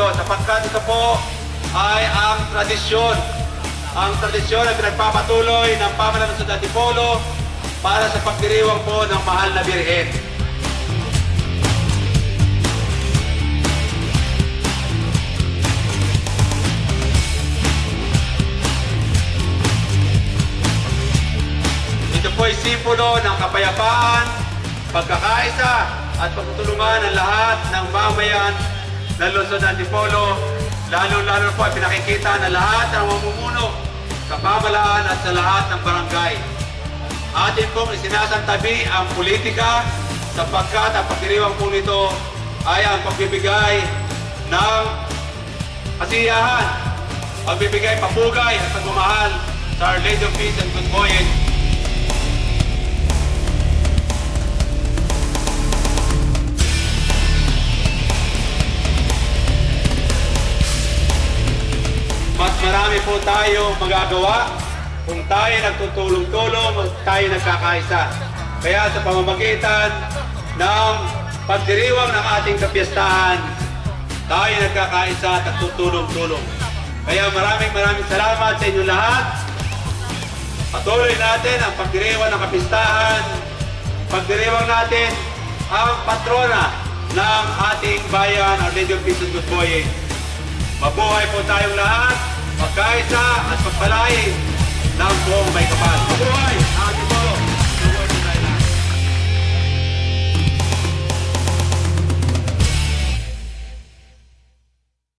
po, sapagkat ito po ay ang tradisyon. Ang tradisyon ay pinagpapatuloy ng pamahalaan ng Ciudad Antipolo para sa pagdiriwang po ng mahal na Birhen. Ito po ay simbolo ng kapayapaan, pagkakaisa at pagtutulungan ng lahat ng mamayan ng Lungsod ng Antipolo. Lalo-lalo po ay pinakikita ng lahat ng mamumuno sa pamahalaan at sa lahat ng barangay. Atin pong isinasantabi ang politika sapagkat ang pagdiriwang po nito ay ang pagbibigay ng kasiyahan, pagbibigay papugay at pagmamahal sa Our Lady of Peace and Good Voyage. Mas marami po tayo magagawa kung tayo nagtutulong-tulong, tayo nagkakaisa. Kaya sa pamamagitan ng pagdiriwang ng ating kapiyastahan, tayo nagkakaisa at nagtutulong-tulong. Kaya maraming salamat sa inyo lahat. Patuloy natin ang pagdiriwang ng kapiyastahan. Pagdiriwang natin ang patrona ng ating bayan, Our Lady of Peace and Good Voyage. Mabuhay po tayong lahat, magkaisa at pagpalain ng buong may kapal. Mabuhay!